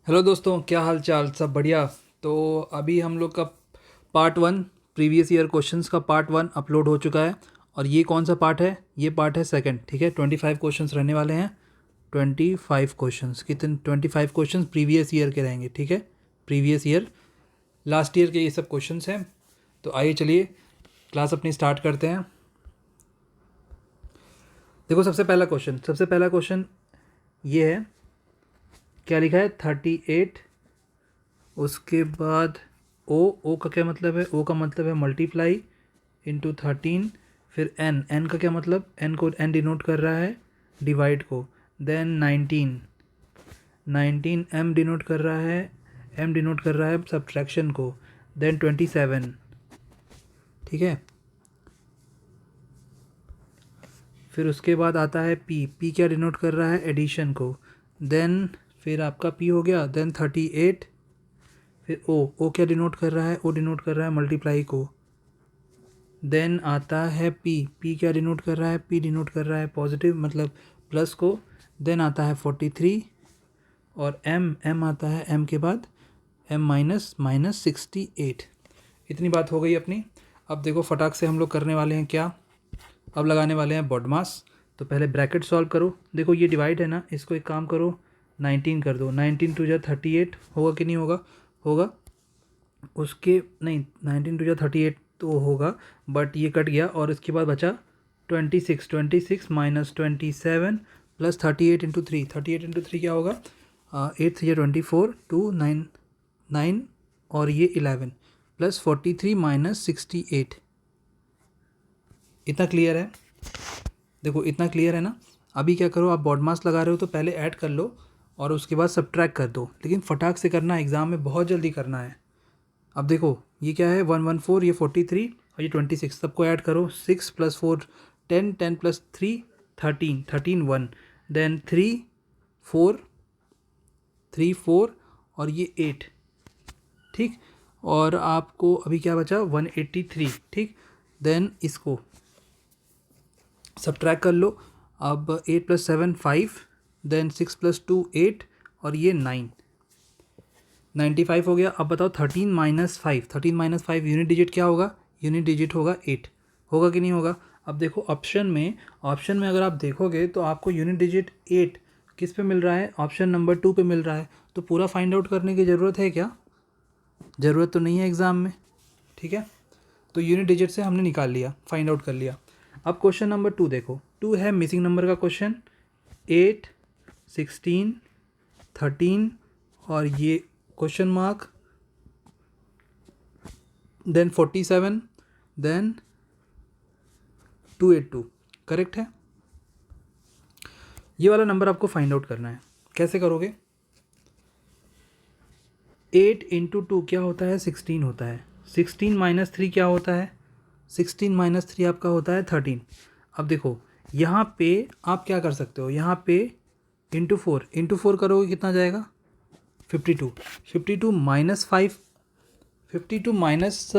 Hello दोस्तों, क्या हाल चाल? सब बढ़िया। तो अभी हम लोग का part one previous year questions का पार्ट वन अपलोड हो चुका है। और ये कौन सा पार्ट है? ये पार्ट है सेकंड। ठीक है, 25 क्वेश्चंस रहने वाले हैं। 25 क्वेश्चंस कितने? 25 क्वेश्चंस प्रीवियस ईयर के रहेंगे। ठीक है, प्रीवियस ईयर लास्ट ईयर के ये सब क्वेश्चंस हैं। तो आइए चलिए क्लास अपनी स्टार्ट करते हैं। देखो, सबसे पहला क्वेश्चन ये है। क्या लिखा है? 38। उसके बाद ओ का क्या मतलब है? ओ का मतलब है मल्टीप्लाई इंटू 13। फिर एन का क्या मतलब? एन को एन डिनोट कर रहा है डिवाइड को। देन 19 एम डिनोट कर रहा है, एम डिनोट कर रहा है सब्ट्रैक्शन को। देन 27। ठीक है, फिर उसके बाद आता है पी क्या डिनोट कर रहा है? एडिशन को। देन फिर आपका पी हो गया। देन 38। फिर ओ क्या डिनोट कर रहा है? ओ डिनोट कर रहा है मल्टीप्लाई को। देन आता है पी क्या डिनोट कर रहा है? पी डिनोट कर रहा है पॉजिटिव मतलब प्लस को। देन आता है 43। और एम आता है, एम के बाद एम माइनस 68। इतनी बात हो गई अपनी। अब देखो फटाक से हम लोग करने वाले हैं क्या? अब लगाने वाले हैं बॉडमास। तो पहले ब्रैकेट सॉल्व करो। देखो ये डिवाइड है ना, इसको एक काम करो 19 कर दो। 19 टू जा 38 होगा कि नहीं होगा? होगा। उसके नहीं, 19 टू जा 38 तो होगा, बट ये कट गया और इसके बाद बचा 26 माइनस 27 प्लस 38 इंटू 3। 38 इंटू 3 क्या होगा? 8 3 24 2 9 9 और ये 11 प्लस 43 माइनस 68। इतना क्लियर है? देखो इतना क्लियर है ना। अभी क्या करो, आप बॉड मास लगा रहे हो तो पहले ऐड कर लो और उसके बाद सब्ट्रैक्ट कर दो, लेकिन फटाक से करना है, एग्ज़ाम में बहुत जल्दी करना है। अब देखो ये क्या है? 114, ये 43 और ये 26। सबको ऐड करो। 6 प्लस 4 10, 10 प्लस 3 13, 13 1। देन 3 4 और ये 8। ठीक, और आपको अभी क्या बचा? 183। ठीक, देन इसको सब्ट्रैक्ट कर लो। अब 8 प्लस 7 5। देन 6 प्लस 2 8 और ये 9। 95 हो गया। अब बताओ 13 - 5। 13 - 5 यूनिट डिजिट क्या होगा? यूनिट डिजिट होगा 8। होगा कि नहीं होगा? अब देखो ऑप्शन में अगर आप देखोगे तो आपको यूनिट डिजिट 8 किस पे मिल रहा है? ऑप्शन नंबर 2 पे मिल रहा है। तो पूरा फाइंड आउट करने की ज़रूरत है क्या? ज़रूरत तो नहीं है एग्ज़ाम में। ठीक है, तो यूनिट डिजिट से हमने निकाल लिया, फाइंड आउट कर लिया। अब क्वेश्चन नंबर 2 देखो। 2 है मिसिंग नंबर का क्वेश्चन। 8 16 13 और ये question mark. Then 47। Then 282। Correct है। ये वाला नंबर आपको फाइंड आउट करना है। कैसे करोगे? 8 इंटू 2 क्या होता है? 16 होता है। 16 माइनस 3 क्या होता है? 16 माइनस 3 आपका होता है 13। अब देखो यहाँ पे आप क्या कर सकते हो? यहाँ पे इंटू फोर करोगे कितना जाएगा? 52। 52 माइनस 5। 52 माइनस,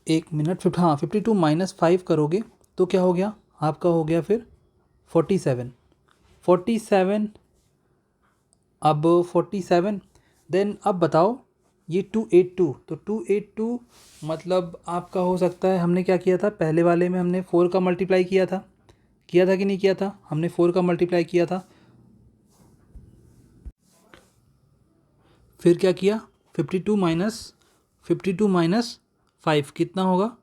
एक मिनट, हाँ 52 माइनस 5 करोगे तो क्या हो गया? आपका हो गया फिर 47। 47। अब 47। देन अब बताओ ये 282। तो 282 मतलब आपका हो सकता है, हमने क्या किया था पहले वाले में? हमने 4 का मल्टीप्लाई किया था कि नहीं किया था? हमने 4 का मल्टीप्लाई किया था। फिर क्या किया? 52 माइनस 5 कितना होगा?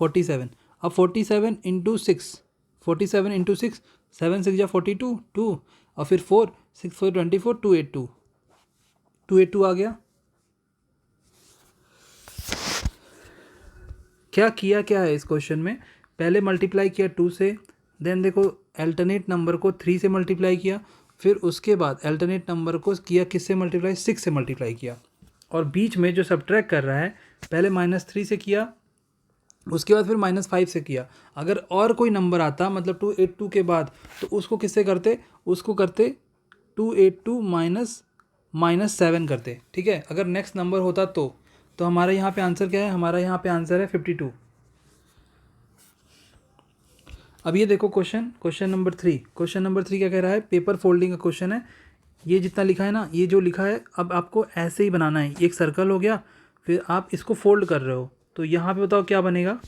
47। अब 47 इंटू 6। 47 इंटू 6, 7 6 जा 42 2। और फिर 4 6 4 24 282। 282 आ गया। क्या है इस क्वेश्चन में? पहले मल्टीप्लाई किया 2 से। देन देखो अल्टरनेट नंबर को 3 से मल्टीप्लाई किया। फिर उसके बाद अल्टरनेट नंबर को किया किससे मल्टीप्लाई? 6 से मल्टीप्लाई किया। और बीच में जो सब्ट्रैक्ट कर रहा है, पहले -3 से किया, उसके बाद फिर -5 से किया। अगर और कोई नंबर आता मतलब 282 के बाद, तो उसको किससे करते? उसको करते 282 माइनस 7 करते। ठीक है, अगर नेक्स्ट नंबर होता तो हमारे यहाँ पे आंसर क्या है? हमारा यहाँ पे आंसर है 52। अब ये देखो क्वेश्चन नंबर 3। क्वेश्चन नंबर 3 क्या कह रहा है? पेपर फोल्डिंग का क्वेश्चन है। ये जितना लिखा है ना, ये जो लिखा है, अब आपको ऐसे ही बनाना है। एक सर्कल हो गया, फिर आप इसको फोल्ड कर रहे हो, तो यहाँ पे बताओ क्या बनेगा।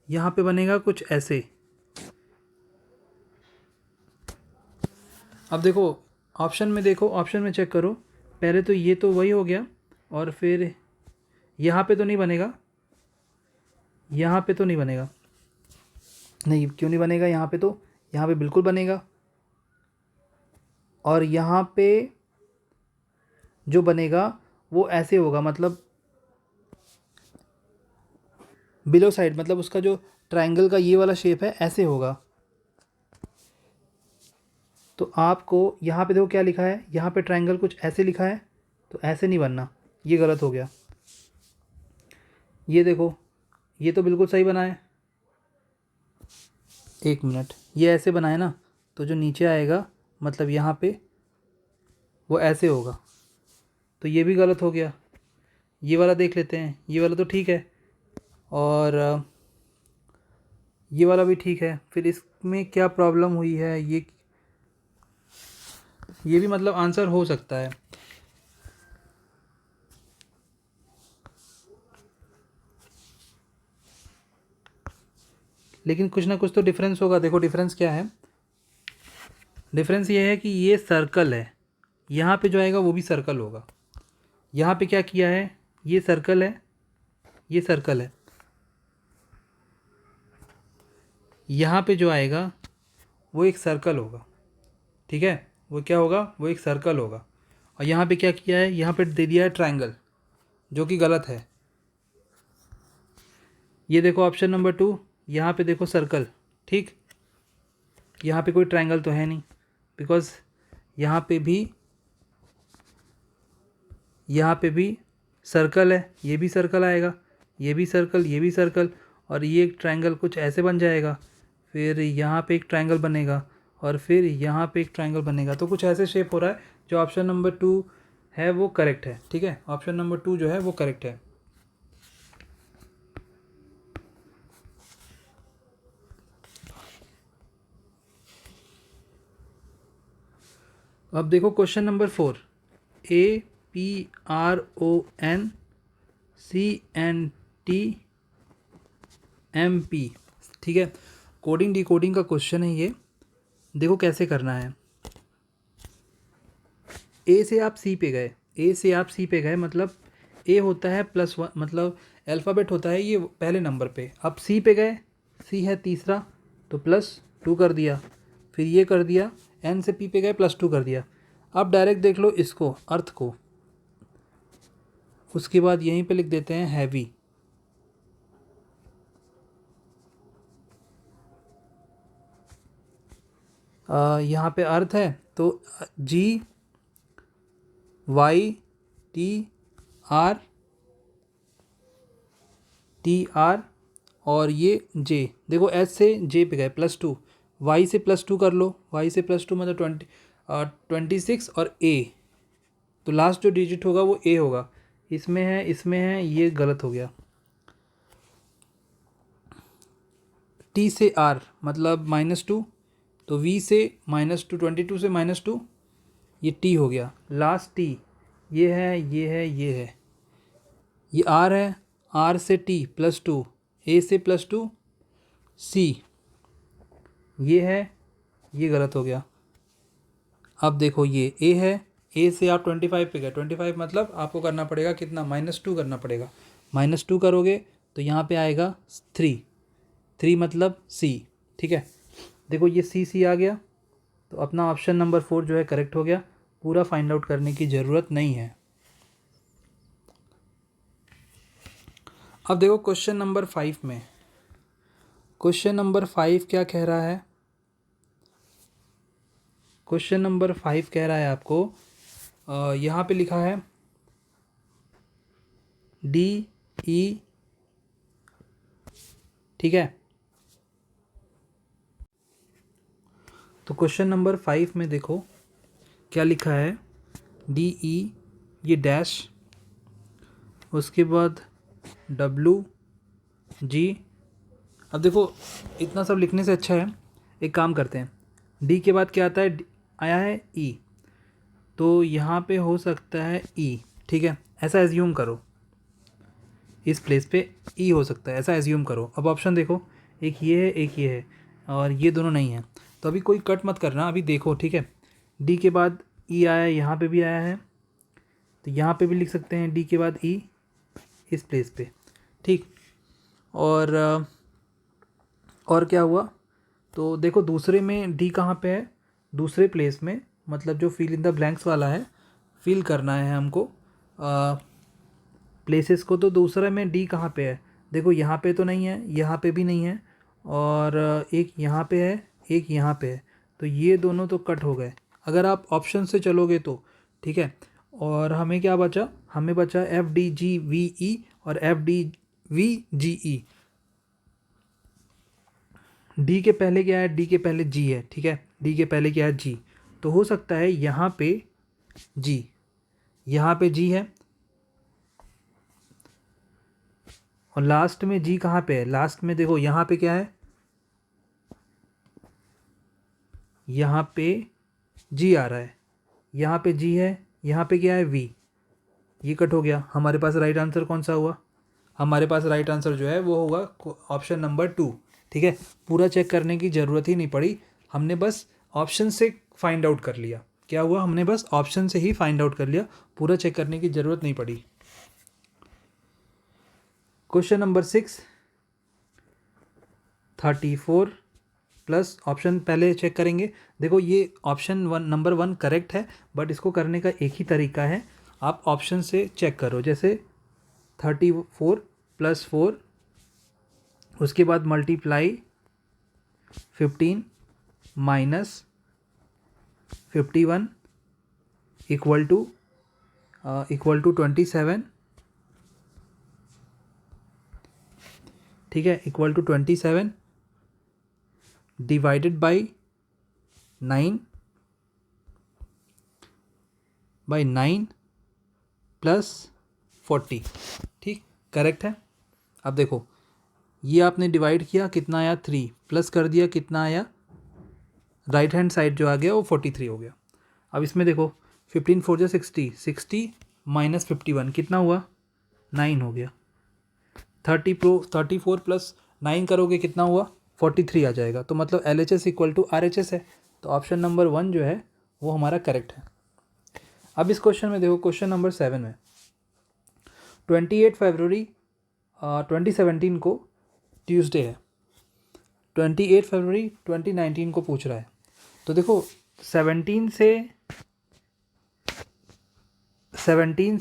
यहाँ पे बनेगा कुछ ऐसे। अब देखो ऑप्शन में, देखो ऑप्शन में चेक करो। पहले तो ये तो वही हो गया, और फिर यहाँ पे तो नहीं बनेगा, यहाँ पे तो नहीं बनेगा। नहीं, क्यों नहीं बनेगा यहाँ पे? तो यहाँ पे बिल्कुल बनेगा। और यहाँ पे जो बनेगा वो ऐसे होगा, मतलब बिलो साइड, मतलब उसका जो ट्रायंगल का ये वाला शेप है ऐसे होगा। तो आपको यहाँ पे देखो क्या लिखा है, यहाँ पे ट्रायंगल कुछ ऐसे लिखा है, तो ऐसे नहीं बनना, ये गलत हो गया। ये देखो, ये तो बिल्कुल सही बना है। एक मिनट, ये ऐसे बना है ना, तो जो नीचे आएगा मतलब यहाँ पे वो ऐसे होगा, तो ये भी गलत हो गया। ये वाला देख लेते हैं, ये वाला तो ठीक है, और ये वाला भी ठीक है। फिर इसमें क्या प्रॉब्लम हुई है, ये भी मतलब आंसर हो सकता है। लेकिन कुछ ना कुछ तो डिफरेंस होगा। देखो डिफरेंस क्या है, डिफरेंस ये है कि ये सर्कल है, यहाँ पे जो आएगा वो भी सर्कल होगा। यहाँ पे क्या किया है, ये सर्कल है, ये सर्कल है, यहाँ पे जो आएगा वो एक सर्कल होगा। ठीक है, वो क्या होगा, वो एक सर्कल होगा। और यहाँ पे क्या किया है, यहाँ पे दे दिया है ट्रायंगल, जो कि गलत है। ये देखो ऑप्शन नंबर 2, यहाँ पे देखो सर्कल, ठीक, यहाँ पे कोई ट्रायंगल तो है नहीं, बिकॉज यहाँ पे भी सर्कल है, ये भी सर्कल आएगा, ये भी सर्कल, ये भी सर्कल, और ये एक ट्रायंगल कुछ ऐसे बन जाएगा। फिर यहाँ पे एक ट्रायंगल बनेगा, और फिर यहाँ पे एक ट्रायंगल बनेगा। तो कुछ ऐसे शेप हो रहा है। जो ऑप्शन नंबर 2 है वो करेक्ट है। ठीक है, ऑप्शन नंबर 2 जो है वो करेक्ट है। अब देखो क्वेश्चन नंबर 4, APRONCNTMP। ठीक है, कोडिंग डिकोडिंग का क्वेश्चन है ये। देखो कैसे करना है। ए से आप सी पे गए, ए से आप सी पे गए, मतलब ए होता है +1, मतलब अल्फ़ाबेट होता है ये पहले नंबर पे। अब सी पे गए, सी है तीसरा, तो +2 कर दिया। फिर ये कर दिया, एन से पी पे गए, +2 कर दिया। अब डायरेक्ट देख लो इसको, अर्थ को। उसके बाद यहीं पे लिख देते हैं हैवी। यहाँ पे अर्थ है, तो GYTR और ये जे। देखो एस से जे पे गए, +2, वाई से +2 कर लो, वाई से +2 मतलब 26, और ए, तो लास्ट जो डिजिट होगा वो ए होगा। इसमें है, इसमें है, ये गलत हो गया। टी से आर मतलब -2, तो वी से -2, 22 से -2, ये टी हो गया। लास्ट टी, ये है, ये है, ये है, ये आर है, आर से टी +2, ए से +2, सी, ये है, ये गलत हो गया। अब देखो ये ए है, ए से आप 25 पे गए, 25 मतलब आपको करना पड़ेगा कितना, -2 करना पड़ेगा। -2 करोगे तो यहाँ पे आएगा 3 मतलब सी। ठीक है, देखो ये सी आ गया, तो अपना ऑप्शन नंबर 4 जो है करेक्ट हो गया। पूरा फाइंड आउट करने की ज़रूरत नहीं है। अब देखो क्वेश्चन नंबर 5 में, क्वेश्चन नंबर 5 क्या कह रहा है। क्वेश्चन नंबर 5 कह रहा है आपको, यहाँ पे लिखा है DE। ठीक है, तो क्वेश्चन नंबर 5 में देखो क्या लिखा है, DE, ये डैश, उसके बाद WG। अब देखो इतना सब लिखने से अच्छा है, एक काम करते हैं, डी के बाद क्या आता है, आया है ई, तो यहाँ पे हो सकता है ई, ठीक है, ऐसा एज्यूम करो, इस प्लेस पे ई हो सकता है, ऐसा एज्यूम करो। अब ऑप्शन देखो, एक ये है एक ये है और ये दोनों नहीं है, तो अभी कोई कट मत करना, अभी देखो, ठीक है। डी के बाद ई आया, यहाँ पे भी आया है, तो यहाँ पे भी लिख सकते हैं डी के बाद ई इस प्लेस पे, ठीक। और क्या हुआ, तो देखो दूसरे में डी कहाँ पे है, दूसरे प्लेस में, मतलब जो फिल इन द ब्लैंक्स वाला है, फिल करना है हमको प्लेसेस को। तो दूसरा में डी कहाँ पे है, देखो यहाँ पे तो नहीं है, यहाँ पे भी नहीं है, और एक यहाँ पे है, एक यहाँ पे है, तो ये दोनों तो कट हो गए अगर आप ऑप्शन से चलोगे तो, ठीक है। और हमें क्या बचा, हमें बचा F D G V E और F D we ji E. D के पहले क्या है, डी के पहले जी है, ठीक है, डी के पहले क्या है, जी, तो हो सकता है यहाँ पे जी, यहाँ पे जी है, और लास्ट में जी कहाँ पे है, लास्ट में देखो यहाँ पे क्या है, यहाँ पे जी आ रहा है, यहाँ पे जी है, यहाँ पे क्या है वी, ये कट हो गया। हमारे पास राइट आंसर कौन सा हुआ, हमारे पास राइट आंसर जो है वो होगा ऑप्शन नंबर 2, ठीक है। पूरा चेक करने की ज़रूरत ही नहीं पड़ी, हमने बस ऑप्शन से फाइंड आउट कर लिया। क्या हुआ, हमने बस ऑप्शन से ही फाइंड आउट कर लिया, पूरा चेक करने की ज़रूरत नहीं पड़ी। क्वेश्चन नंबर 6, 34 प्लस ऑप्शन पहले चेक करेंगे। देखो ये ऑप्शन नंबर 1 करेक्ट है, बट इसको करने का एक ही तरीका है, आप ऑप्शन से चेक करो। जैसे 34 + 4, उसके बाद मल्टीप्लाई 15 माइनस 51 इक्वल टू 27, ठीक है, equal to 27 divided by 9 plus 40, ठीक, करेक्ट है। अब देखो ये आपने डिवाइड किया, कितना आया 3, प्लस कर दिया, कितना आया, राइट हैंड साइड जो आ गया वो 43 हो गया। अब इसमें देखो 15 4 जा 60, 60 माइनस 51 कितना हुआ, 9 हो गया। 34 प्लस 9 करोगे कितना हुआ, 43 आ जाएगा। तो मतलब LHS इक्वल टू RHS है, तो ऑप्शन नंबर 1 जो है वो हमारा करेक्ट है। अब इस क्वेश्चन में देखो, क्वेश्चन नंबर 7 में 28 फरवरी 2017 को ट्यूसडे है, 28 फरवरी 2019 को पूछ रहा है। तो देखो 17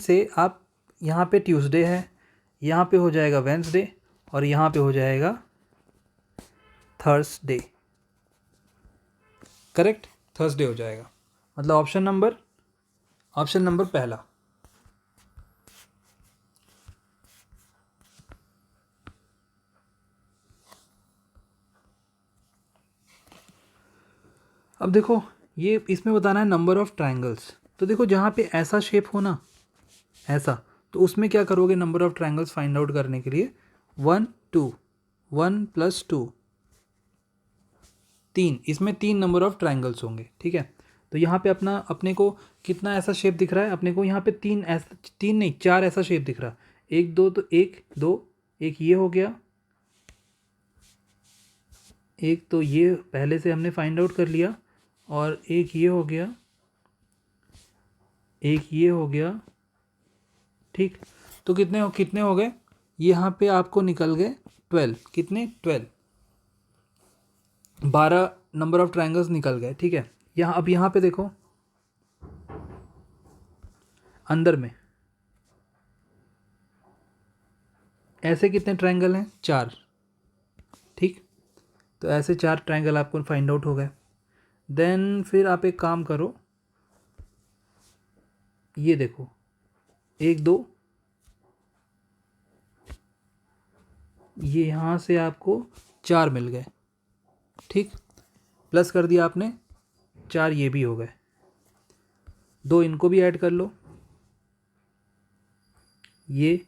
से आप यहाँ पे ट्यूसडे है, यहाँ पे हो जाएगा वेंसडे, और यहाँ पे हो जाएगा थर्सडे, करेक्ट, थर्सडे हो जाएगा। मतलब ऑप्शन नंबर पहला। अब देखो ये इसमें बताना है नंबर ऑफ ट्रायंगल्स। तो देखो जहाँ पे ऐसा शेप हो ना, ऐसा, तो उसमें क्या करोगे, number of triangles find out करने के लिए 1 2 1 + 2 3, इसमें 3 नंबर ऑफ ट्रायंगल्स होंगे, ठीक है। तो यहाँ पे अपने को कितना ऐसा शेप दिख रहा है, अपने को यहाँ पे 3 नहीं 4 ऐसा शेप दिख रहा है। 1 2, तो 1 2, एक ये हो गया, एक तो ये पहले से हमने फाइंड आउट कर लिया, और एक ये हो गया, एक ये हो गया, ठीक। तो कितने हो गए, यहाँ पे आपको निकल गए 12, कितने 12, 12 नंबर ऑफ ट्रायंगल्स निकल गए, ठीक है। अब यहाँ पे देखो अंदर में ऐसे कितने ट्रायंगल हैं, 4, ठीक। तो ऐसे 4 ट्रायंगल आपको फाइंड आउट हो गए। देन फिर आप एक काम करो, ये देखो 1 2, ये यहाँ से आपको 4 मिल गए, ठीक, प्लस कर दिया आपने 4, ये भी हो गए, 2 इनको भी ऐड कर लो, ये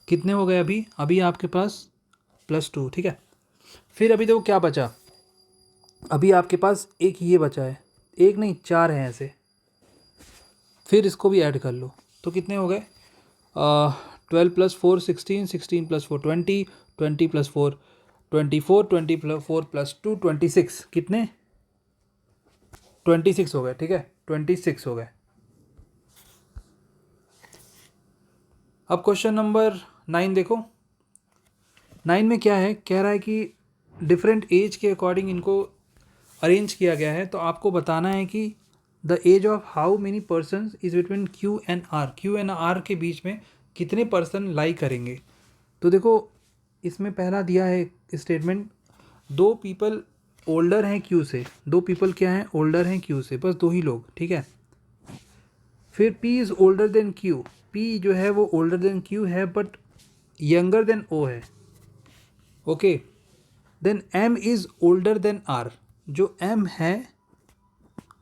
कितने हो गए, अभी आपके पास +2, ठीक है। फिर अभी देखो क्या बचा, अभी आपके पास एक ये बचा है, एक नहीं 4 हैं ऐसे, फिर इसको भी ऐड कर लो, तो कितने हो गए? 12 + 4 16, 16 + 4 20, 20 + 4 24, 20 + 4 + 2 26, कितने? 26 हो गए, ठीक है, 26 हो गए। अब क्वेश्चन नंबर 9 देखो। 9 में क्या है, कह रहा है कि डिफरेंट एज के अकॉर्डिंग इनको अरेंज किया गया है, तो आपको बताना है कि the age of how many person is between Q and R, Q and R के बीच में कितने पर्सन लाई करेंगे। तो देखो इसमें पहला दिया है स्टेटमेंट, 2 पीपल ओल्डर हैं क्यू से, 2 पीपल क्या हैं, ओल्डर हैं क्यू से, बस 2 ही लोग, ठीक है। फिर P is older than Q, P जो है वो ओल्डर देन Q है बट यंगर देन O है, okay. Then M is older than R, जो M है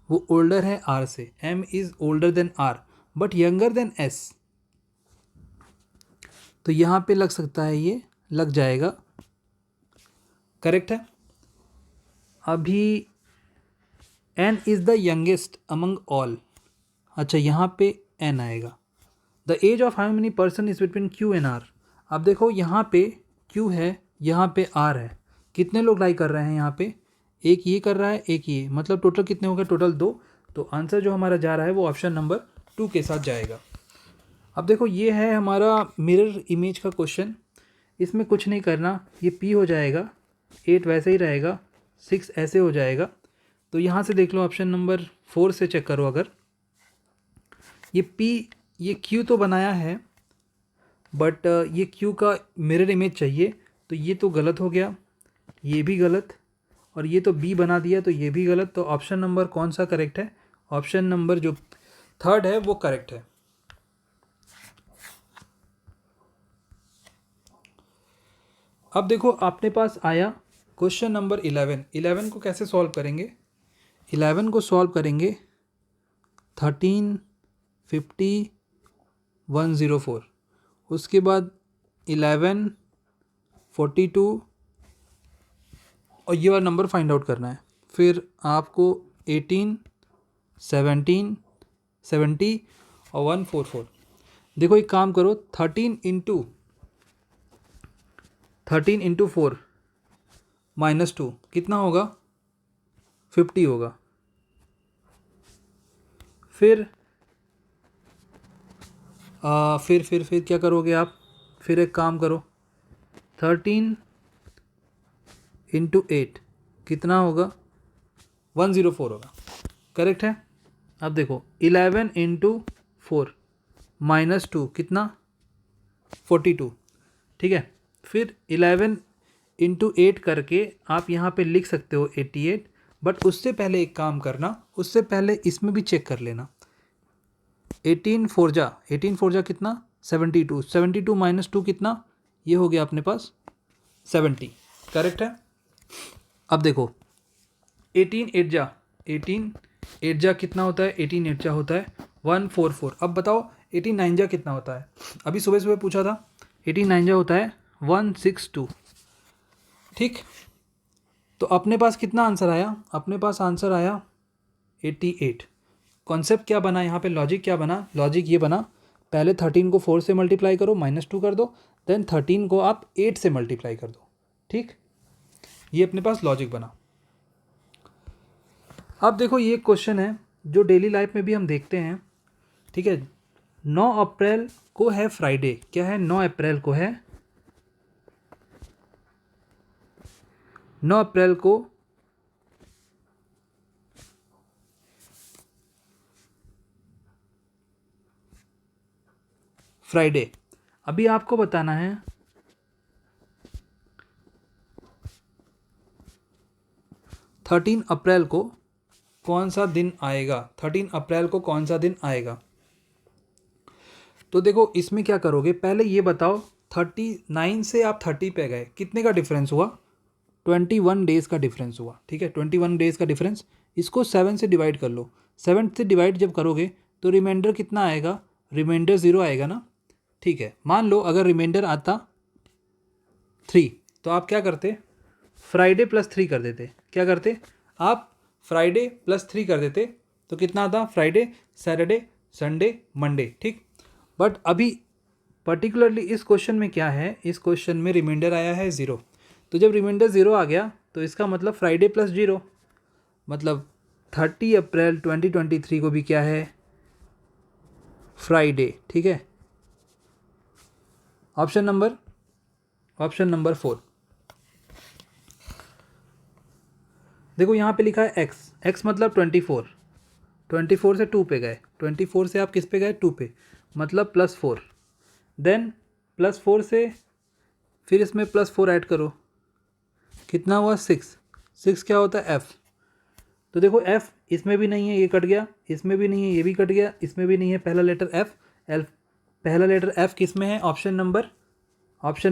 वो ओल्डर है R से, M is older than R but younger then S। तो यहाँ पे लग सकता है, ये लग जाएगा, करेक्ट है। अभी N is the youngest among all, अच्छा यहाँ पे N आएगा। The age of how many person is between Q and R। अब देखो यहाँ पे Q है, यहाँ पे R है, कितने लोग लाई कर रहे हैं यहाँ पे? एक ये कर रहा है, एक ये, मतलब टोटल कितने हो गए? टोटल 2। तो आंसर जो हमारा जा रहा है वो ऑप्शन नंबर 2 के साथ जाएगा। अब देखो ये है हमारा मिरर इमेज का क्वेश्चन, इसमें कुछ नहीं करना, ये P हो जाएगा, 8 वैसे ही रहेगा, 6 ऐसे हो जाएगा। तो यहाँ से देख लो ऑप्शन नंबर 4 से चेक करो, अगर ये P ये Q तो बनाया है बट ये Q का मिरर इमेज चाहिए, तो ये तो गलत हो गया, ये भी गलत, और ये तो B बना दिया तो ये भी गलत। तो ऑप्शन नंबर कौन सा करेक्ट है? ऑप्शन नंबर जो 3rd है वो करेक्ट है। अब देखो अपने पास आया क्वेश्चन नंबर 11। 11 को कैसे सॉल्व करेंगे? 11 को सॉल्व करेंगे 13 50 104, उसके बाद 11 42 और ये वाला नंबर फाइंड आउट करना है। फिर आपको 18 17 70 और 144। देखो एक काम करो, 13 इंटू 4 -2 कितना होगा? 50 होगा। फिर फिर क्या करोगे आप? फिर एक काम करो, 13 इंटू 8 कितना होगा? 104 होगा, करेक्ट है। अब देखो 11 इंटू 4 -2 कितना? 42, ठीक है। फिर 11 इंटू 8 करके आप यहाँ पे लिख सकते हो 88, बट उससे पहले एक काम करना, उससे पहले इसमें भी चेक कर लेना। 18 4 जा कितना? 72, 72 -2 कितना? ये हो गया अपने पास 70, करेक्ट है। अब देखो 18 8 जा कितना होता है? 18 8 जा होता है 144। अब बताओ 18 9 जा कितना होता है? अभी सुबह सुबह पूछा था, 18 9 जा होता है 162, ठीक। तो अपने पास कितना आंसर आया? अपने पास आंसर आया 88। कॉन्सेप्ट क्या बना यहाँ पे? लॉजिक क्या बना? लॉजिक ये बना, पहले 13 को 4 से मल्टीप्लाई करो, -2 कर दो, देन 13 को आप 8 से मल्टीप्लाई कर दो, ठीक। ये अपने पास लॉजिक बना। अब देखो ये क्वेश्चन है जो डेली लाइफ में भी हम देखते हैं, ठीक है। 9 अप्रैल को है फ्राइडे, क्या है? 9 अप्रैल को है, 9 अप्रैल को फ्राइडे। अभी आपको बताना है 13 अप्रैल को कौन सा दिन आएगा? 13 अप्रैल को कौन सा दिन आएगा? तो देखो इसमें क्या करोगे, पहले ये बताओ 39 से आप 30 पे गए, कितने का डिफरेंस हुआ? 21 डेज़ का डिफरेंस हुआ, ठीक है। 21 डेज़ का डिफरेंस, इसको 7 से डिवाइड कर लो। 7 से डिवाइड जब करोगे तो रिमाइंडर कितना आएगा? रिमाइंडर 0 आएगा ना, ठीक है। मान लो अगर रिमाइंडर आता 3, तो आप क्या करते? फ्राइडे +3 कर देते। क्या करते आप? फ्राइडे +3 कर देते, तो कितना आता? फ्राइडे सैटरडे संडे, मंडे, ठीक। बट अभी पर्टिकुलरली इस क्वेश्चन में क्या है, इस क्वेश्चन में रिमाइंडर आया है 0। तो जब रिमाइंडर 0 आ गया तो इसका मतलब फ्राइडे प्लस 0, मतलब 30 अप्रैल 2023 को भी क्या है, फ्राइडे, ठीक है। Option number 4। देखो यहाँ पे लिखा है एक्स, एक्स मतलब 24, 24 से 2 पे गए, 24 से आप किस पे गए, 2 पे, मतलब +4। देन +4 से फिर इसमें +4 ऐड करो, कितना हुआ, 6। 6 क्या होता है, एफ़। तो देखो एफ़ इसमें भी नहीं है, ये कट गया, इसमें भी नहीं है, ये भी कट गया, इसमें भी नहीं है, पहला लेटर एफ़, एल, पहला लेटर एफ़ किस में है, ऑप्शन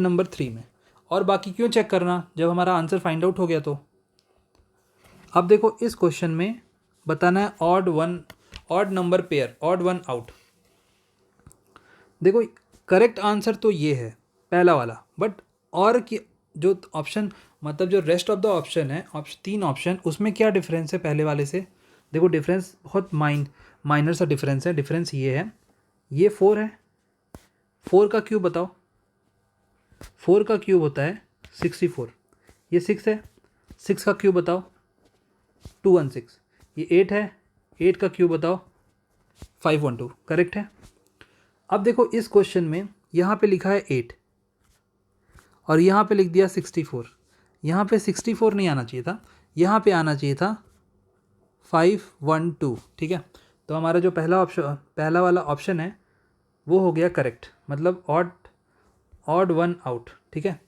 नंबर 3 में। और बाकी क्यों चेक करना जब हमारा आंसर फाइंड आउट हो गया तो। अब देखो इस क्वेश्चन में बताना है odd number pair, odd one out. देखो करेक्ट आंसर तो ये है पहला वाला, बट और की जो ऑप्शन, मतलब जो रेस्ट ऑफ द ऑप्शन है, 3 ऑप्शन, उसमें क्या डिफरेंस है पहले वाले से। देखो डिफरेंस बहुत माइनर सा डिफरेंस है। डिफरेंस ये है, ये 4 है, 4 का क्यूब बताओ, 4 का क्यूब होता है 64। ये 6 है, 6 का क्यूब बताओ 216। ये 8 है, 8 का क्यूब बताओ 512। करेक्ट है। अब देखो इस क्वेश्चन में यहाँ पे लिखा है 8 और यहाँ पे लिख दिया 64। यहाँ पे 64 नहीं आना चाहिए था, यहाँ पे आना चाहिए था 512, ठीक है। तो हमारा जो पहला वाला ऑप्शन है वो हो गया करेक्ट, मतलब ऑड वन आउट, ठीक है।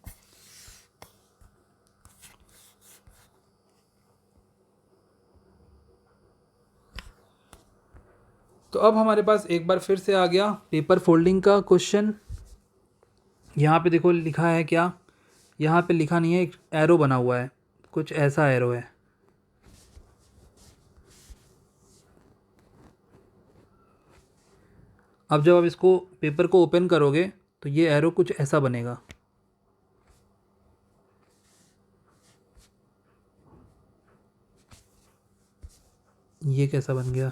तो अब हमारे पास एक बार फिर से आ गया पेपर फोल्डिंग का क्वेश्चन। यहाँ पे देखो लिखा है क्या, यहाँ पे लिखा नहीं है, एक एरो बना हुआ है, कुछ ऐसा एरो है। अब जब आप इसको पेपर को ओपन करोगे तो ये एरो कुछ ऐसा बनेगा। ये कैसा बन गया,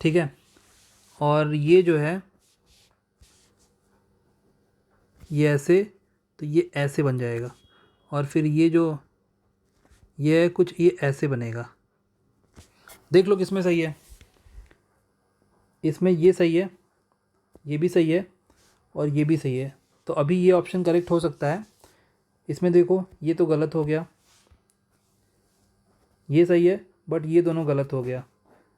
ठीक है। और ये जो है ये ऐसे, तो ये ऐसे बन जाएगा। और फिर ये जो ये है कुछ ये ऐसे बनेगा। देख लो किसमें सही है, इसमें ये सही है, ये भी सही है और ये भी सही है। तो अभी ये ऑप्शन करेक्ट हो सकता है। इसमें देखो ये तो गलत हो गया, ये सही है बट ये दोनों गलत हो गया।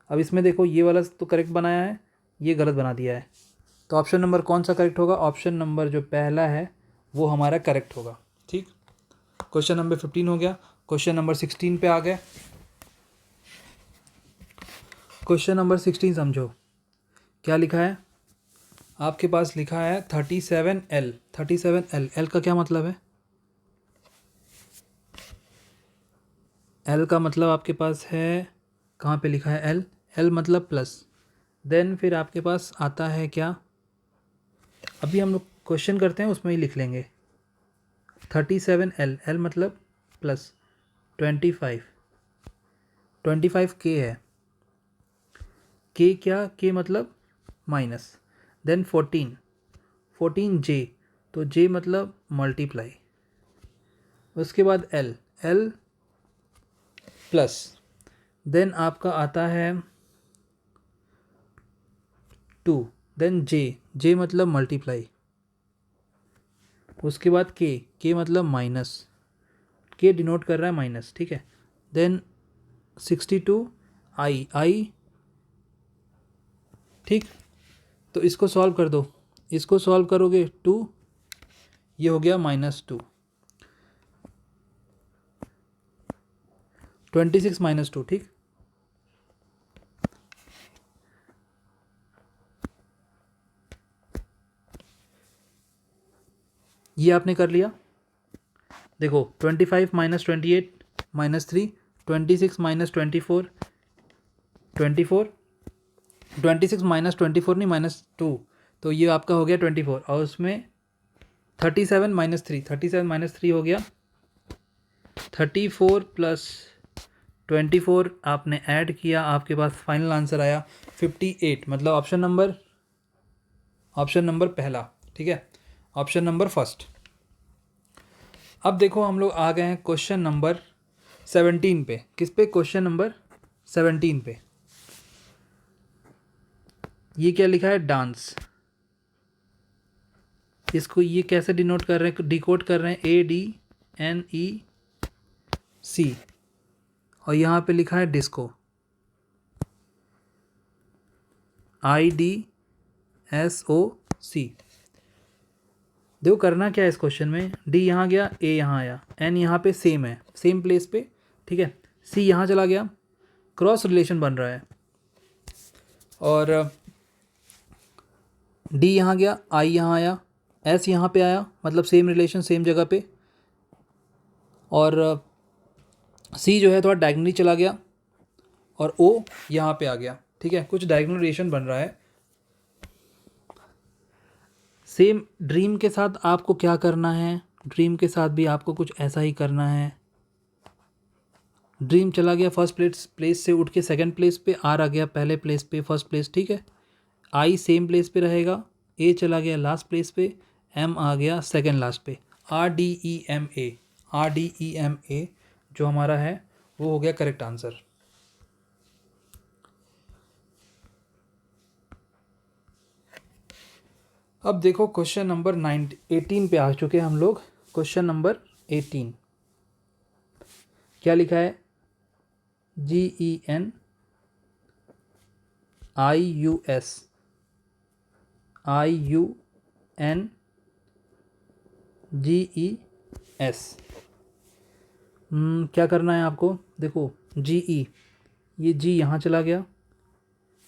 अब इसमें देखो ये वाला तो करेक्ट बनाया है, ये गलत बना दिया है। तो ऑप्शन नंबर कौन सा करेक्ट होगा, ऑप्शन नंबर जो पहला है वो हमारा करेक्ट होगा, ठीक। क्वेश्चन नंबर 15 हो गया। क्वेश्चन नंबर 16 पे आ गए। क्वेश्चन नंबर 16 समझो क्या लिखा है। आपके पास लिखा है 37L। 37L, एल का क्या मतलब है, एल का मतलब आपके पास है, कहाँ पे लिखा है एल, एल मतलब प्लस। देन फिर आपके पास आता है क्या, अभी हम लोग क्वेश्चन करते हैं उसमें ही लिख लेंगे। 37L, एल मतलब प्लस, 25, 25 के है, के क्या, के मतलब माइनस। देन 14, 14 जे, तो जे मतलब मल्टीप्लाई। उसके बाद एल, एल प्लस। देन आपका आता है 2, देन जे, जे मतलब मल्टीप्लाई। उसके बाद के मतलब माइनस, के डिनोट कर रहा है माइनस, ठीक है। देन 62 आई, आई, ठीक। तो इसको सॉल्व कर दो, इसको सॉल्व करोगे 2, ये हो गया -2, 26 -2, ठीक। ये आपने कर लिया। देखो 25 - 28 -3, 26 - 24, 24, 26 माइनस 24 नहीं, -2, तो ये आपका हो गया 24, और उसमें 37 माइनस थ्री हो गया 34 प्लस 24 आपने ऐड किया, आपके पास फाइनल आंसर आया 58, मतलब ऑप्शन नंबर पहला, ठीक है, ऑप्शन नंबर फर्स्ट। अब देखो हम लोग आ गए हैं क्वेश्चन नंबर 17 पे। किस पे? क्वेश्चन नंबर 17 पे। ये क्या लिखा है? डांस। इसको ये कैसे डिनोट कर रहे हैं, डिकोड कर रहे हैं? ADNEC, और यहाँ पे लिखा है डिस्को, IDSOC। देखो करना क्या है इस क्वेश्चन में, D यहाँ गया, A यहाँ आया, N यहाँ पे सेम है, सेम प्लेस पे, ठीक है, C यहाँ चला गया, क्रॉस रिलेशन बन रहा है, और D यहाँ गया, I यहाँ आया, S यहाँ पे आया, मतलब सेम रिलेशन सेम जगह पे, और C जो है थोड़ा डायगनली चला गया, और O यहाँ पे आ गया, ठीक है, कुछ डायगोनल रिलेशन बन रहा है। सेम ड्रीम के साथ आपको क्या करना है, ड्रीम के साथ भी आपको कुछ ऐसा ही करना है। ड्रीम चला गया फर्स्ट प्लेस से उठ के सेकंड प्लेस पे, आर आ गया पहले प्लेस पे, फर्स्ट प्लेस, ठीक है, आई सेम प्लेस पे रहेगा, ए चला गया लास्ट प्लेस पे, एम आ गया सेकंड लास्ट पे, RDEMA जो हमारा है वो हो गया करेक्ट आंसर। अब देखो क्वेश्चन नंबर 18 पे आ चुके हैं हम लोग। क्वेश्चन नंबर 18 क्या लिखा है? GENIUS IUNGES। क्या करना है आपको? देखो GE, ये G यहाँ चला गया,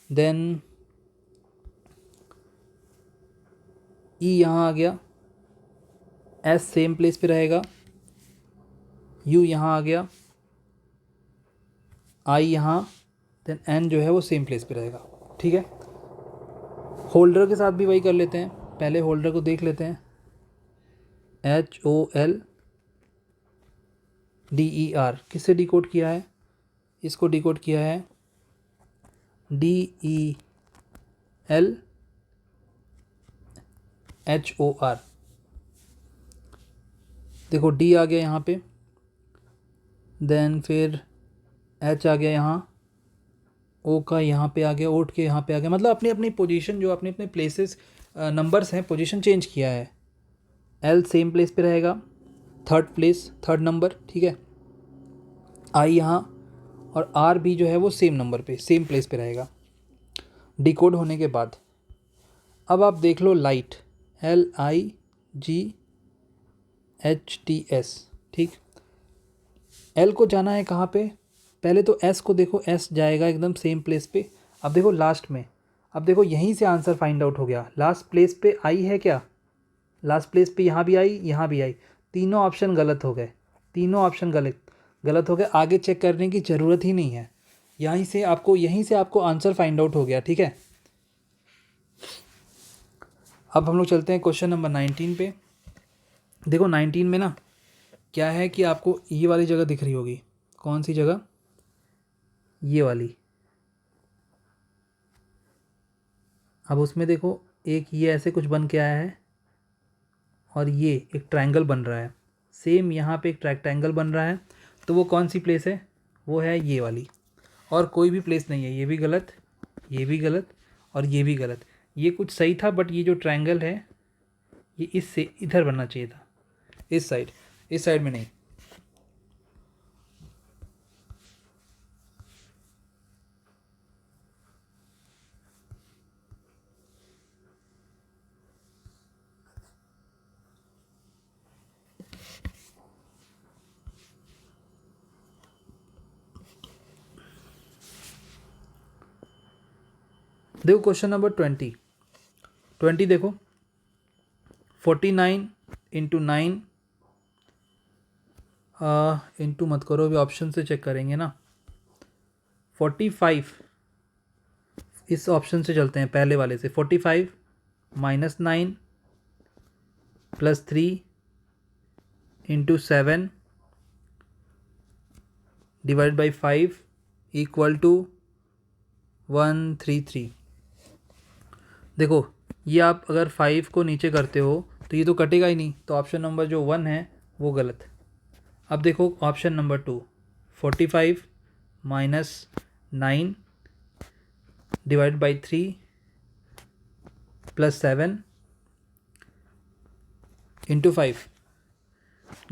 देन E यहाँ आ गया, S सेम प्लेस पे रहेगा, U यहाँ आ गया, I यहाँ, देन N जो है वो सेम प्लेस पे रहेगा, ठीक है। होल्डर के साथ भी वही कर लेते हैं, पहले होल्डर को देख लेते हैं, HOLDER किससे डिकोड किया है? इसको डिकोड किया है DELHOR। देखो D आ गया यहाँ पे, देन फिर H आ गया यहाँ, O का यहाँ पे आ गया, ओट के यहाँ पे आ गया, मतलब अपनी अपनी पोजीशन, जो अपने अपने प्लेसेस नंबर्स हैं, पोजीशन चेंज किया है। L सेम प्लेस पे रहेगा, थर्ड नंबर, ठीक है, I यहाँ, और R भी जो है वो सेम नंबर पे, सेम प्लेस पे रहेगा डिकोड होने के बाद। अब आप देख लो लाइट, LIGHTS, ठीक। L को जाना है कहाँ पे? पहले तो S को देखो, S जाएगा एकदम सेम प्लेस पे। अब देखो लास्ट में, अब देखो यहीं से आंसर फाइंड आउट हो गया, लास्ट प्लेस पे I है क्या? लास्ट प्लेस पे यहाँ भी आई, यहाँ भी आई, तीनों ऑप्शन गलत हो गए, तीनों ऑप्शन गलत हो गए, आगे चेक करने की ज़रूरत ही नहीं है, यहीं से आपको आंसर फाइंड आउट हो गया, ठीक है। अब हम लोग चलते हैं क्वेश्चन नंबर 19 पे। देखो 19 में ना क्या है कि आपको ये वाली जगह दिख रही होगी, कौन सी जगह? ये वाली। अब उसमें देखो एक ये ऐसे कुछ बन के आया है, और ये एक ट्रायंगल बन रहा है, सेम यहाँ पे एक रेक्टेंगल बन रहा है, तो वो कौन सी प्लेस है? वो है ये वाली, और कोई भी प्लेस नहीं है, ये भी गलत, ये भी गलत, और ये भी गलत। ये कुछ सही था, बट ये जो ट्रायंगल है ये इससे इधर बनना चाहिए था, इस साइड में नहीं। देखो क्वेश्चन नंबर 20 देखो, 49 इंटू 9 इंटू मत करो, अभी ऑप्शन से चेक करेंगे ना। 45 इस ऑप्शन से चलते हैं, पहले वाले से। 45 minus 9 plus 3 into 7 divide by 5 equal to 133। देखो ये आप अगर 5 को नीचे करते हो तो ये तो कटेगा ही नहीं, तो ऑप्शन नंबर जो 1 है वो गलत। अब देखो option number 2, 45 minus 9 divide by 3 plus 7 into 5।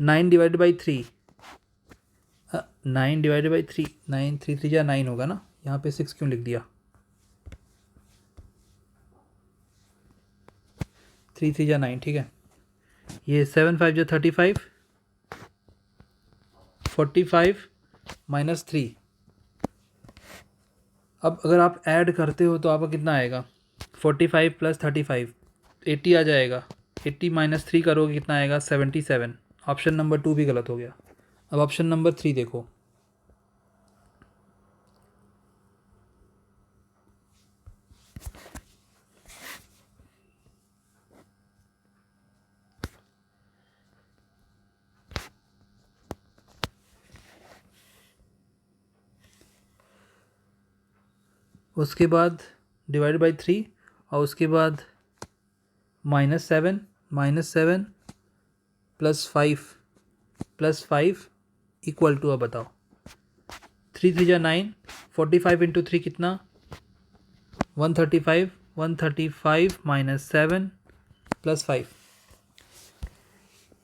9 divide by 3, 9 divide by 3, 9 3 3 या 9 होगा ना, यहाँ पे 6 क्यों लिख दिया, 3 3 या 9, ठीक है। ये 7 5 या 35, 45 माइनस 3। अब अगर आप ऐड करते हो तो आपका कितना आएगा, 45 प्लस 35 80 आ जाएगा। 80 माइनस 3 करोगे कितना आएगा, 77। ऑप्शन नंबर 2 भी गलत हो गया। अब ऑप्शन नंबर 3 देखो, उसके बाद डिवाइड बाई 3 और उसके बाद -7 प्लस 5 इक्वल टू, अब बताओ 3 3 या 9, 45 इंटू 3 कितना, 135, 135 माइनस 7 प्लस 5,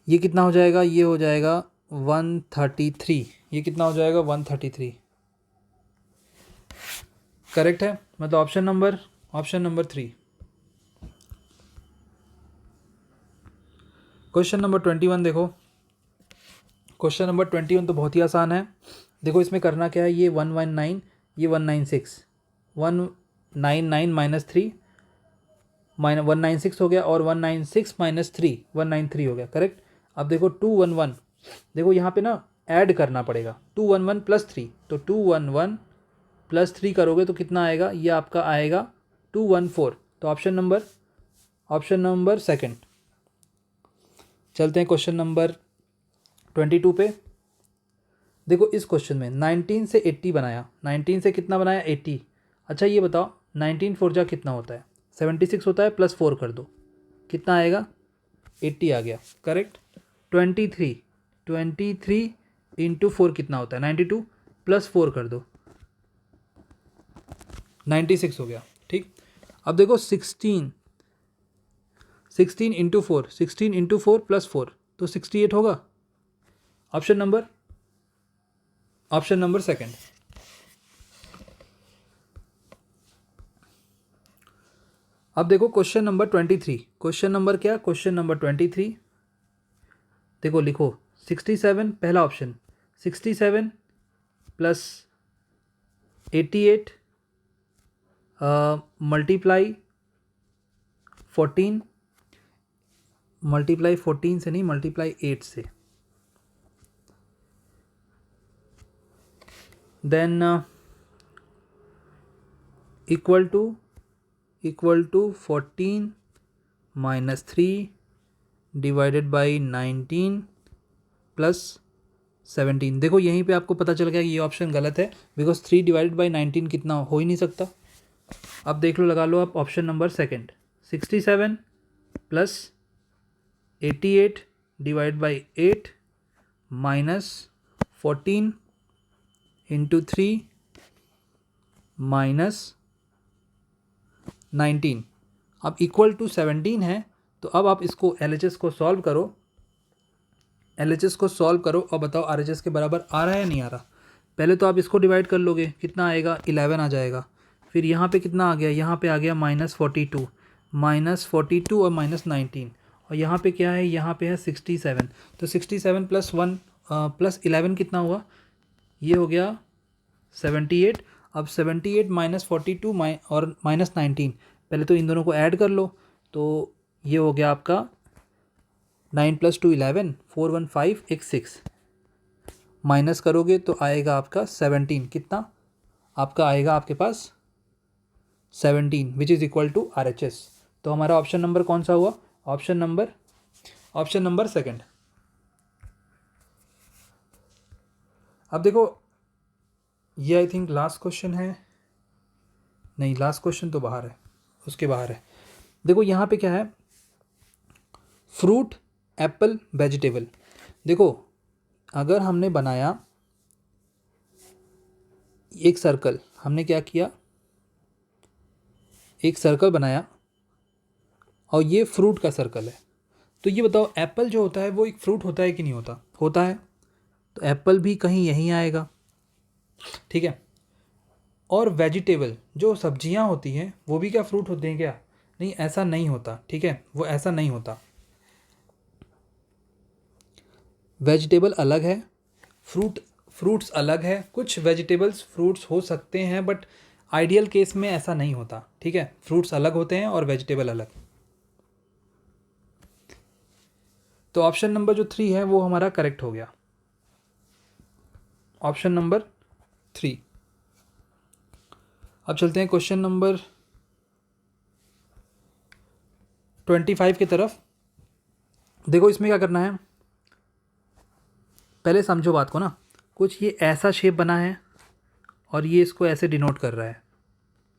ये कितना हो जाएगा, ये हो जाएगा 133। ये कितना हो जाएगा, 133। करेक्ट है, मतलब ऑप्शन नंबर 3। क्वेश्चन नंबर 21 देखो। क्वेश्चन नंबर 21 तो बहुत ही आसान है। देखो इसमें करना क्या है, ये 119, ये 196, 199 माइनस 3 196 हो गया, और 196 माइनस 3 193 हो गया, करेक्ट। अब देखो 211, देखो यहाँ पे ना ऐड करना पड़ेगा, 211 प्लस 3, तो 211 प्लस 3 करोगे तो कितना आएगा, ये आपका आएगा 214। तो ऑप्शन नंबर सेकंड। चलते हैं क्वेश्चन नंबर 22 पे। देखो इस क्वेश्चन में 19 से 80 बनाया, 19 से कितना बनाया, 80। अच्छा ये बताओ 19 4 जा कितना होता है, 76 होता है, प्लस 4 कर दो कितना आएगा, 80 आ गया, करेक्ट। 23 इंटू 4 कितना होता है, 92, प्लस 4 कर दो 96 हो गया, ठीक। अब देखो 16 इंटू 4, 16 इंटू 4 प्लस 4 तो 68 होगा। Option number second. अब देखो क्वेश्चन नंबर 23, क्वेश्चन नंबर क्या, क्वेश्चन नंबर 23। देखो लिखो 67, पहला ऑप्शन 67 प्लस 88 मल्टीप्लाई 14 से नहीं, मल्टीप्लाई 8 से, then equal to 14 minus 3 divided by 19 plus 17। देखो यहीं पे आपको पता चल गया कि ये ऑप्शन गलत है, बिकॉज 3 डिवाइडेड बाई 19 कितना हो ही नहीं सकता। अब देख लो, लगा लो आप option number second, 67 plus 88 divide by 8 minus 14 into 3 minus 19। अब इक्वल टू 17 है, तो अब आप इसको LHS को सॉल्व करो और बताओ RHS के बराबर आ रहा है या नहीं आ रहा। पहले तो आप इसको डिवाइड कर लोगे, कितना आएगा, 11 आ जाएगा। फिर यहाँ पे कितना आ गया, यहाँ पे आ गया -42 और -19, और यहाँ पे क्या है, यहाँ पे है 67। तो 67 प्लस 1 प्लस 11 कितना हुआ, ये हो गया 78। अब 78 माइनस 42 और माइनस 19, पहले तो इन दोनों को ऐड कर लो, तो ये हो गया आपका 9 + 2 11, 4 1 5 1 6, माइनस करोगे तो आएगा आपका 17, कितना आपका आएगा आपके पास 17 which is equal to RHS। तो हमारा ऑप्शन नंबर कौन सा हुआ? Option number second. अब देखो ये आई थिंक लास्ट क्वेश्चन है, नहीं लास्ट क्वेश्चन तो बाहर है, उसके बाहर है। देखो यहाँ पे क्या है, फ्रूट, एप्पल, वेजिटेबल। देखो अगर हमने बनाया एक सर्कल, हमने क्या किया, एक सर्कल बनाया और ये फ्रूट का सर्कल है, तो ये बताओ एप्पल जो होता है वो एक फ्रूट होता है कि नहीं होता? होता है। तो एप्पल भी कहीं यहीं आएगा, ठीक है। और वेजिटेबल जो सब्जियां होती हैं वो भी क्या फ्रूट होते हैं क्या? नहीं, ऐसा नहीं होता, ठीक है, वो ऐसा नहीं होता। वेजिटेबल अलग है, फ्रूट्स अलग है। कुछ वेजिटेबल्स फ्रूट्स हो सकते हैं बट आइडियल केस में ऐसा नहीं होता, ठीक है। फ्रूट्स अलग होते हैं और वेजिटेबल अलग। तो ऑप्शन नंबर जो 3 है वो हमारा करेक्ट हो गया, ऑप्शन नंबर 3। अब चलते हैं क्वेश्चन नंबर 25 की तरफ। देखो इसमें क्या करना है, पहले समझो बात को ना। कुछ ये ऐसा शेप बना है और ये इसको ऐसे डिनोट कर रहा है,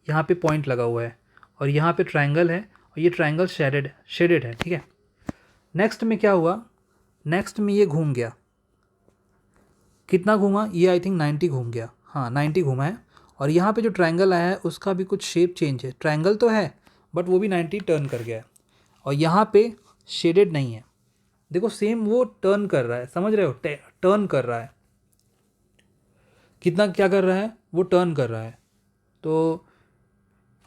यहाँ पे पॉइंट लगा हुआ है और यहाँ पे ट्रायंगल है और ये ट्रायंगल शेडेड है, ठीक है। नेक्स्ट में क्या हुआ, नेक्स्ट में ये घूम गया, कितना घूमा, ये आई थिंक 90 घूम गया, हाँ 90 घूमा है। और यहाँ पे जो ट्रायंगल आया है उसका भी कुछ शेप चेंज है, ट्रायंगल तो है बट वो भी 90 टर्न कर गया है। और यहाँ पे शेडेड नहीं है, देखो सेम वो टर्न कर रहा है, समझ रहे हो, टर्न कर रहा है। कितना क्या कर रहा है, वो टर्न कर रहा है। तो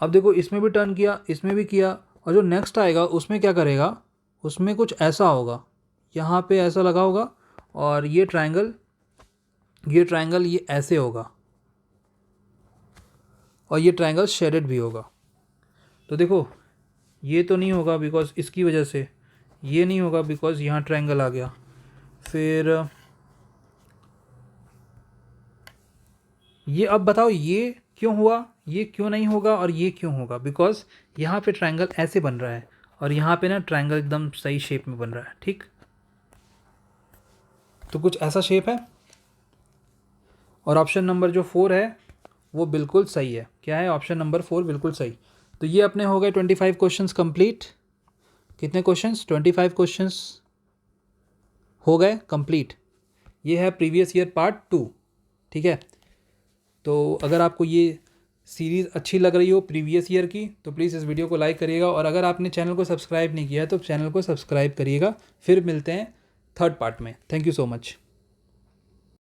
अब देखो इसमें भी टर्न किया, इसमें भी किया, और जो नेक्स्ट आएगा उसमें क्या करेगा, उसमें कुछ ऐसा होगा, यहाँ पे ऐसा लगा होगा और ये ट्रायंगल ये ऐसे होगा और ये ट्रायंगल शेडेड भी होगा। तो देखो ये तो नहीं होगा बिकॉज इसकी वजह से, ये नहीं होगा बिकॉज यहाँ ट्रायंगल आ गया, फिर ये, अब बताओ ये क्यों हुआ, ये क्यों नहीं होगा और ये क्यों होगा? बिकॉज यहाँ पे ट्रायंगल ऐसे बन रहा है और यहाँ पे ना ट्रायंगल एकदम सही शेप में बन रहा है, ठीक। तो कुछ ऐसा शेप है और ऑप्शन नंबर जो 4 है वो बिल्कुल सही है। क्या है? ऑप्शन नंबर 4 बिल्कुल सही। तो ये अपने हो गए 25 क्वेश्चंस कंप्लीट। कितने क्वेश्चंस? 25 क्वेश्चंस हो गए कंप्लीट। ये है प्रीवियस ईयर पार्ट 2, ठीक है। तो अगर आपको ये सीरीज़ अच्छी लग रही हो प्रीवियस ईयर की तो प्लीज़ इस वीडियो को लाइक करिएगा, और अगर आपने चैनल को सब्सक्राइब नहीं किया है तो चैनल को सब्सक्राइब करिएगा। फिर मिलते हैं थर्ड पार्ट में। Thank you so much.